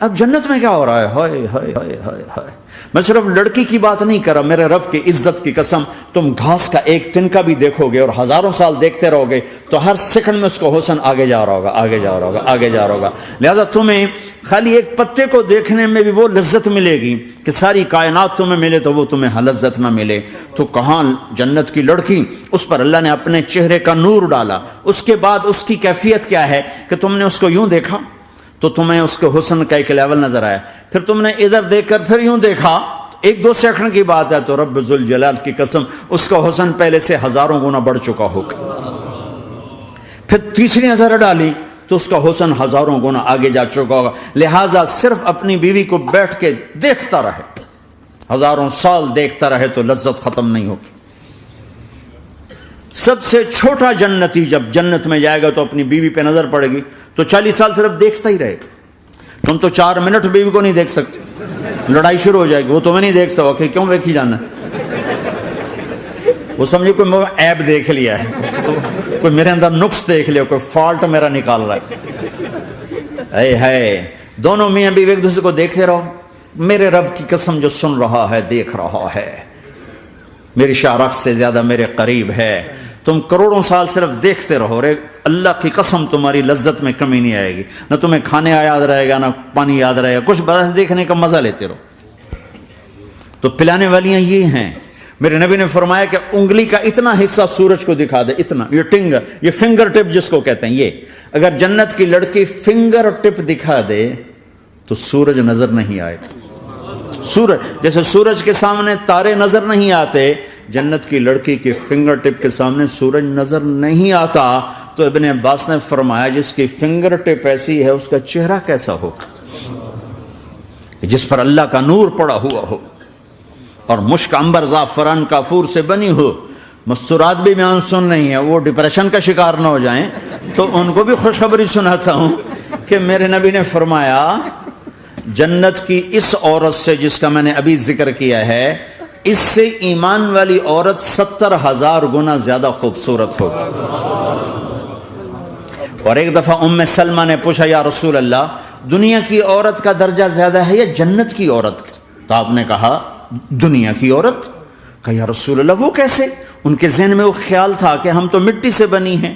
اب جنت میں کیا ہو رہا ہے؟ ہائے ہائے ہائے ہائے ہائے، میں صرف لڑکی کی بات نہیں کر رہا، میرے رب کی عزت کی قسم، تم گھاس کا ایک تنکا بھی دیکھو گے اور ہزاروں سال دیکھتے رہو گے تو ہر سیکنڈ میں اس کو حسن آگے جا رہا ہوگا، آگے جا رہا ہوگا، آگے جا رہا ہوگا۔ لہذا تمہیں خالی ایک پتے کو دیکھنے میں بھی وہ لذت ملے گی کہ ساری کائنات تمہیں ملے تو وہ تمہیں لذت نہ ملے۔ تو کہاں جنت کی لڑکی، اس پر اللہ نے اپنے چہرے کا نور ڈالا، اس کے بعد اس کی کیفیت کیا ہے کہ تم نے اس کو یوں دیکھا تو تمہیں اس کے حسن کا ایک لیول نظر آیا، پھر تم نے ادھر دیکھ کر پھر یوں دیکھا، ایک دو سیکنڈ کی بات ہے، تو رب ذوالجلال کی قسم اس کا حسن پہلے سے ہزاروں گنا بڑھ چکا ہوگا۔ پھر تیسری نظر ڈالی تو اس کا حسن ہزاروں گنا آگے جا چکا ہوگا۔ لہٰذا صرف اپنی بیوی کو بیٹھ کے دیکھتا رہے، ہزاروں سال دیکھتا رہے تو لذت ختم نہیں ہوگی۔ سب سے چھوٹا جنتی جب جنت میں جائے گا تو اپنی بیوی پہ نظر پڑے گی تو 40 سال صرف دیکھتا ہی رہے گا۔ تم تو 4 منٹ بیوی کو نہیں دیکھ سکتے، لڑائی شروع ہو جائے گی، وہ تمہیں نہیں دیکھ سکو کہ کیوں دیکھی جانا، وہ سمجھے کوئی عیب دیکھ لیا ہے، کوئی میرے اندر نقص دیکھ لیا، کوئی فالٹ میرا نکال رہا ہے۔ اے ہے دونوں میاں بیوی ایک دوسرے کو دیکھتے رہو، میرے رب کی قسم جو سن رہا ہے، دیکھ رہا ہے، میری شارخ سے زیادہ میرے قریب ہے۔ تم کروڑوں سال صرف دیکھتے رہو، رے اللہ کی قسم تمہاری لذت میں کمی نہیں آئے گی، نہ تمہیں کھانے یاد رہے گا، نہ پانی یاد رہے گا، کچھ برس دیکھنے کا مزہ لیتے رہو۔ تو پلانے والیاں یہ ہیں، میرے نبی نے فرمایا کہ انگلی کا اتنا حصہ سورج کو دکھا دے، اتنا، یہ فنگر ٹپ جس کو کہتے ہیں، یہ اگر جنت کی لڑکی فنگر ٹپ دکھا دے تو سورج نظر نہیں آئے گا۔ سورج جیسے سورج کے سامنے تارے نظر نہیں آتے، جنت کی لڑکی کے فنگر ٹپ کے سامنے سورج نظر نہیں آتا۔ تو ابن عباس نے فرمایا جس کی فنگر ٹپ ایسی ہے اس کا چہرہ کیسا ہوگا، جس پر اللہ کا نور پڑا ہوا ہو اور مشک عنبر زعفران کافور سے بنی ہو۔ مستورات بھی میں سن رہی ہیں، وہ ڈپریشن کا شکار نہ ہو جائیں، تو ان کو بھی خوشخبری سناتا ہوں کہ میرے نبی نے فرمایا جنت کی اس عورت سے جس کا میں نے ابھی ذکر کیا ہے، اس سے ایمان والی عورت 70,000 گنا زیادہ خوبصورت ہوگی۔ اور ایک دفعہ ام سلمہ نے پوچھا یا رسول اللہ، دنیا کی عورت کا درجہ زیادہ ہے یا جنت کی عورت کا؟ تو آپ نے کہا دنیا کی عورت۔ کہا یا رسول اللہ وہ کیسے؟ ان کے ذہن میں وہ خیال تھا کہ ہم تو مٹی سے بنی ہیں،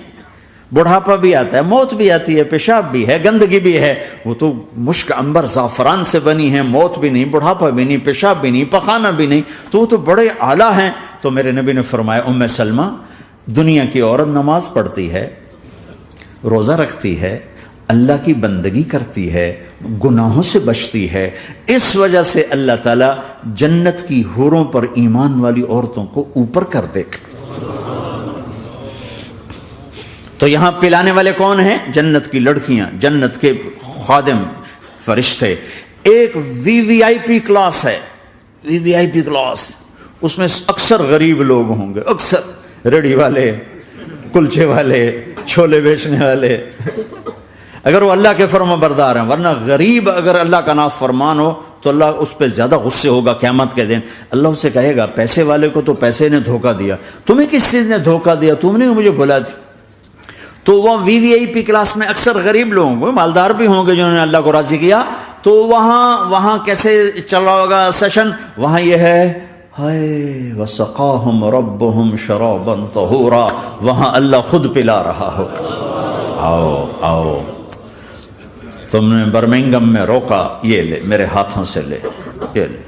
بڑھاپا بھی آتا ہے، موت بھی آتی ہے، پیشاب بھی ہے، گندگی بھی ہے، وہ تو مشک عنبر زعفران سے بنی ہیں، موت بھی نہیں، بڑھاپا بھی نہیں، پیشاب بھی نہیں، پخانہ بھی نہیں، تو وہ تو بڑے اعلیٰ ہیں۔ تو میرے نبی نے فرمایا ام سلمہ، دنیا کی عورت نماز پڑھتی ہے، روزہ رکھتی ہے، اللہ کی بندگی کرتی ہے، گناہوں سے بچتی ہے، اس وجہ سے اللہ تعالیٰ جنت کی حوروں پر ایمان والی عورتوں کو اوپر کر دے گا۔ تو یہاں پلانے والے کون ہیں؟ جنت کی لڑکیاں، جنت کے خادم فرشتے۔ ایک وی وی آئی پی کلاس ہے، وی وی آئی پی کلاس، اس میں اکثر غریب لوگ ہوں گے، اکثر ریڑھی والے، کلچے والے، چھولے بیچنے والے، اگر وہ اللہ کے فرما بردار ہیں، ورنہ غریب اگر اللہ کا نافرمان ہو تو اللہ اس پہ زیادہ غصے ہوگا قیامت کے دن۔ اللہ اسے کہے گا پیسے والے کو تو پیسے نے دھوکہ دیا، تمہیں کس چیز نے دھوکہ دیا، تم نے مجھے بھلا دی۔ تو وہ وی وی آئی پی کلاس میں اکثر غریب لوگ ہوں گے، مالدار بھی ہوں گے جنہوں نے اللہ کو راضی کیا، تو وہاں کیسے چل رہا ہوگا سیشن؟ وہاں یہ ہے ہائے وسقاہم ربہم شرابا طہورا، وہاں اللہ خود پلا رہا ہوگا، آؤ آؤ تم نے برمنگم میں روکا، یہ لے میرے ہاتھوں سے لے، یہ لے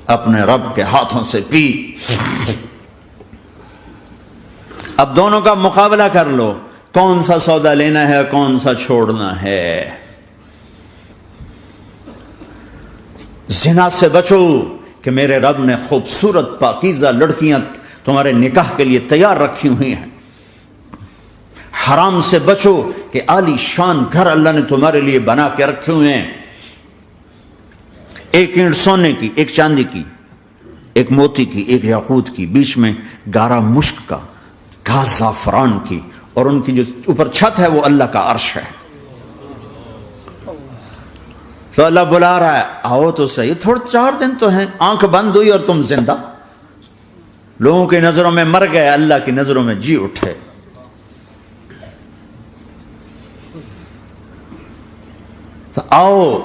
اپنے رب کے ہاتھوں سے پی۔ اب دونوں کا مقابلہ کر لو، کون سا سودا لینا ہے، کون سا چھوڑنا ہے۔ زنا سے بچو کہ میرے رب نے خوبصورت پاکیزہ لڑکیاں تمہارے نکاح کے لیے تیار رکھی ہوئی ہیں۔ حرام سے بچو کہ عالی شان گھر اللہ نے تمہارے لیے بنا کے رکھے ہوئے ہیں، ایک اینٹ سونے کی، ایک چاندی کی، ایک موتی کی، ایک یاقوت کی، بیچ میں گارا مشک کا، گھاس زعفران کی، اور ان کی جو اوپر چھت ہے وہ اللہ کا عرش ہے۔ تو اللہ بلا رہا ہے آؤ تو صحیح، تھوڑے 4 دن تو ہیں، آنکھ بند ہوئی اور تم زندہ، لوگوں کی نظروں میں مر گئے، اللہ کی نظروں میں جی اٹھے۔ تو آؤ